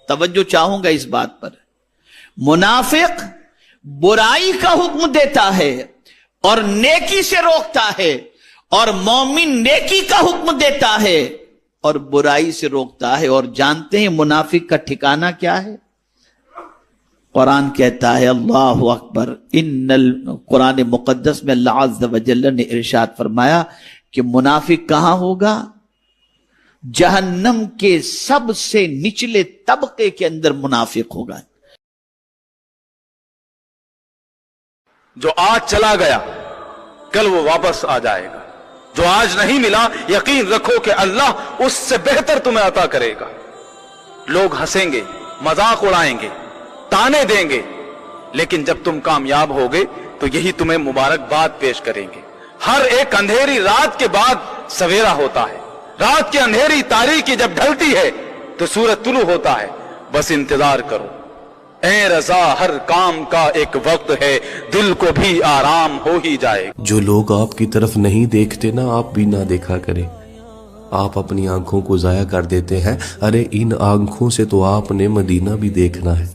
توجہ چاہوں گا اس بات پر. منافق برائی کا حکم دیتا ہے اور نیکی سے روکتا ہے, اور مومن نیکی کا حکم دیتا ہے اور برائی سے روکتا ہے. اور جانتے ہیں منافق کا ٹھکانہ کیا ہے؟ قرآن کہتا ہے, اللہ اکبر, قرآن مقدس میں اللہ عز و جل نے ارشاد فرمایا کہ منافق کہاں ہوگا؟ جہنم کے سب سے نچلے طبقے کے اندر منافق ہوگا. جو آج چلا گیا کل وہ واپس آ جائے گا. جو آج نہیں ملا یقین رکھو کہ اللہ اس سے بہتر تمہیں عطا کرے گا. لوگ ہنسیں گے, مذاق اڑائیں گے, تانے دیں گے, لیکن جب تم کامیاب ہوگے تو یہی تمہیں مبارکباد پیش کریں گے. ہر ایک اندھیری رات کے بعد سویرا ہوتا ہے. رات کی اندھیری تاریکی جب ڈھلتی ہے تو سورج طلوع ہوتا ہے. بس انتظار کرو. اے رضا, ہر کام کا ایک وقت ہے, دل کو بھی آرام ہو ہی جائے. جو لوگ آپ کی طرف نہیں دیکھتے نا, آپ بھی نہ دیکھا کریں. آپ اپنی آنکھوں کو ضائع کر دیتے ہیں. ارے ان آنکھوں سے تو آپ نے مدینہ بھی دیکھنا ہے.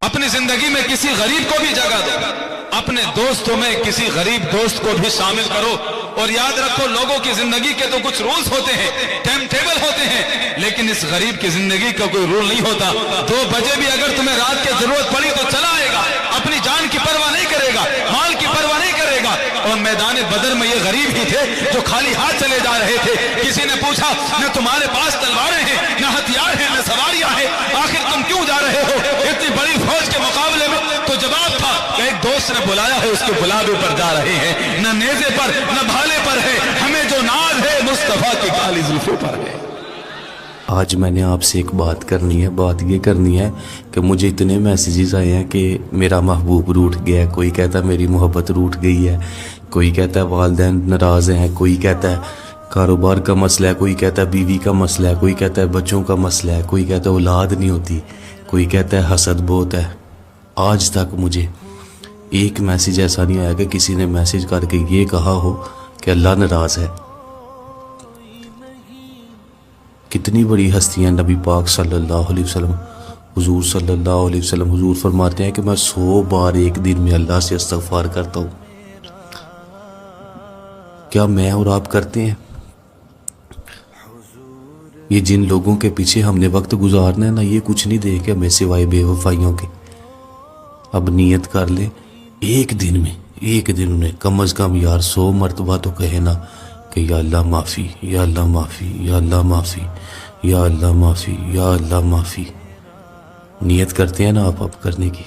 اپنی زندگی میں کسی غریب کو بھی جگہ دو. اپنے دوستوں میں کسی غریب دوست کو بھی شامل کرو. اور یاد رکھو, لوگوں کی زندگی کے تو کچھ رولز ہوتے ہیں, ٹائم ٹیبل ہوتے ہیں, لیکن اس غریب کی زندگی کا کوئی رول نہیں ہوتا. 2 بجے بھی اگر تمہیں رات کی ضرورت پڑی تو چلا آئے گا. اپنی جان کی پرواہ نہیں کرے گا, مال کی پرواہ نہیں کرے گا. اور میدان بدر میں یہ غریب ہی تھے جو خالی ہاتھ چلے جا رہے تھے. کسی نے پوچھا, نہ تمہارے پاس تلواریں ہیں, نہ ہتھیار ہیں, نہ سواریاں ہیں, آخر تم کیوں جا رہے ہو اتنی بڑی فوج کے مقابلے میں؟ تو جواب تھا کہ ایک دوست نے بلایا ہے, اس کے بلابے پر جا رہے ہیں. نہ نیزے پر نہ بھالے پر ہے, ہمیں جو ناز ہے مصطفیٰ کی کالی زلفوں پر ہے. آج میں نے آپ سے ایک بات کرنی ہے. بات یہ کرنی ہے کہ مجھے اتنے میسیجز آئے ہیں کہ میرا محبوب روٹھ گیا ہے. کوئی کہتا ہے میری محبت روٹھ گئی ہے, کوئی کہتا ہے والدین ناراض ہیں, کوئی کہتا ہے کاروبار کا مسئلہ ہے, کوئی کہتا ہے بیوی کا مسئلہ ہے, کوئی کہتا ہے بچوں کا مسئلہ ہے, کوئی کہتا ہے اولاد نہیں ہوتی, کوئی کہتا ہے حسد بہت ہے. آج تک مجھے ایک میسیج ایسا نہیں آیا کہ کسی نے میسیج کر کے یہ کہا ہو کہ اللہ ناراض ہے. کتنی بڑی ہستی ہیں نبی پاک صلی اللہ علیہ وسلم, حضور صلی اللہ علیہ وسلم. حضور فرماتے ہیں کہ میں 100 بار ایک دن میں اللہ سے استغفار کرتا ہوں. کیا میں اور آپ کرتے ہیں؟ یہ جن لوگوں کے پیچھے ہم نے وقت گزارنا ہے نا, یہ کچھ نہیں دے گا ہمیں سوائے بے وفائیوں کے. اب نیت کر لیں, ایک دن میں کم از کم یار 100 مرتبہ تو کہے نا کہ یا اللہ معافی, یا اللہ معافی, یا اللہ معافی, یا اللہ معافی, یا اللہ معافی. نیت کرتے ہیں نا آپ اب کرنے کی,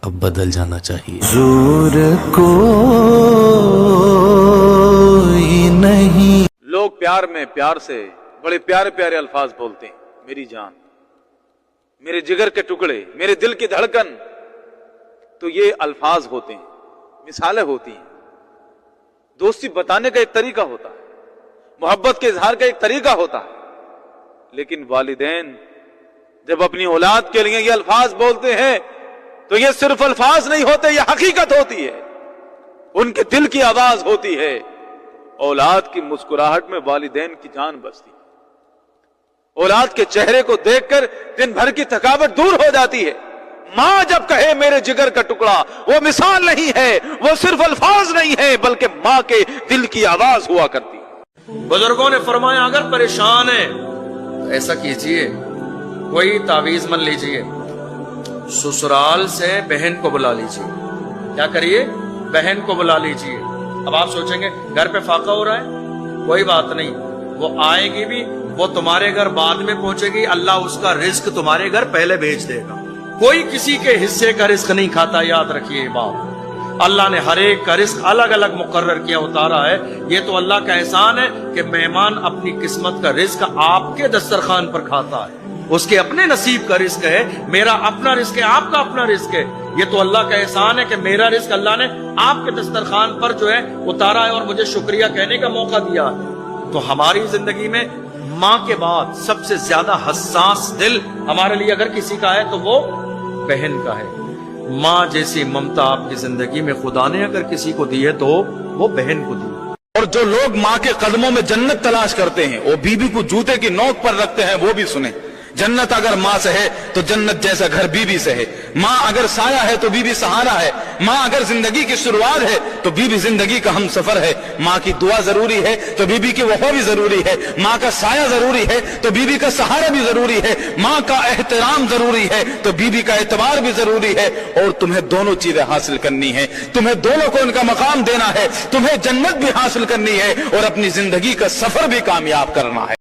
اب بدل جانا چاہیے. حضور کوئی نہیں. لوگ پیار میں پیار سے بڑے پیارے پیارے الفاظ بولتے ہیں, میری جان, میرے جگر کے ٹکڑے, میرے دل کی دھڑکن. تو یہ الفاظ ہوتے ہیں, مثالیں ہوتی ہیں. دوستی بتانے کا ایک طریقہ ہوتا ہے, محبت کے اظہار کا ایک طریقہ ہوتا ہے. لیکن والدین جب اپنی اولاد کے لیے یہ الفاظ بولتے ہیں تو یہ صرف الفاظ نہیں ہوتے, یہ حقیقت ہوتی ہے, ان کے دل کی آواز ہوتی ہے. اولاد کی مسکراہٹ میں والدین کی جان بستی ہے. اولاد کے چہرے کو دیکھ کر دن بھر کی تھکاوٹ دور ہو جاتی ہے. ماں جب کہے میرے جگر کا ٹکڑا, وہ مثال نہیں ہے, وہ صرف الفاظ نہیں ہے, بلکہ ماں کے دل کی آواز ہوا کرتی ہے. بزرگوں نے فرمایا اگر پریشان ہے تو ایسا کیجئے, کوئی تعویذ من لیجئے, سسرال سے بہن کو بلا لیجئے. کیا کریے؟ بہن کو بلا لیجئے. اب آپ سوچیں گے گھر پہ فاقہ ہو رہا ہے, کوئی بات نہیں, وہ آئے گی بھی, وہ تمہارے گھر بعد میں پہنچے گی. اللہ اس کا رزق تمہارے گھر پہلے بھیج دے گا. کوئی کسی کے حصے کا رزق نہیں کھاتا, یاد رکھیے یہ بات. اللہ نے ہر ایک کا رزق الگ الگ مقرر کیا, اتارا ہے. یہ تو اللہ کا احسان ہے کہ مہمان اپنی قسمت کا رزق آپ کے دسترخوان پر کھاتا ہے. اس کے اپنے نصیب کا رزق ہے, میرا اپنا رزق ہے, آپ کا اپنا رزق ہے. یہ تو اللہ کا احسان ہے کہ میرا رزق اللہ نے آپ کے دسترخوان پر جو ہے اتارا ہے اور مجھے شکریہ کہنے کا موقع دیا ہے. تو ہماری زندگی میں ماں کے بعد سب سے زیادہ حساس دل ہمارے لیے اگر کسی کا ہے تو وہ بہن کا ہے. ماں جیسی ممتا آپ کی زندگی میں خدا نے اگر کسی کو دی ہے تو وہ بہن کو دی. اور جو لوگ ماں کے قدموں میں جنت تلاش کرتے ہیں وہ بیوی کو جوتے کی نوک پر رکھتے ہیں، وہ بھی سنیں۔ جنت اگر ماں سے ہے تو جنت جیسا گھر بیوی سے ہے۔ ماں اگر سایہ ہے تو بیوی سہارا ہے۔ ماں اگر زندگی کی شروعات ہے تو بیوی زندگی کا ہم سفر ہے۔ ماں کی دعا ضروری ہے تو بیوی کی وفا بھی ضروری ہے۔ ماں کا سایہ ضروری ہے تو بیوی کا سہارا بھی ضروری ہے۔ ماں کا احترام ضروری ہے تو بیوی کا اعتبار بھی ضروری ہے۔ اور تمہیں دونوں چیزیں حاصل کرنی ہے، تمہیں دونوں کو ان کا مقام دینا ہے، تمہیں جنت بھی حاصل کرنی ہے اور اپنی زندگی کا سفر بھی کامیاب کرنا ہے۔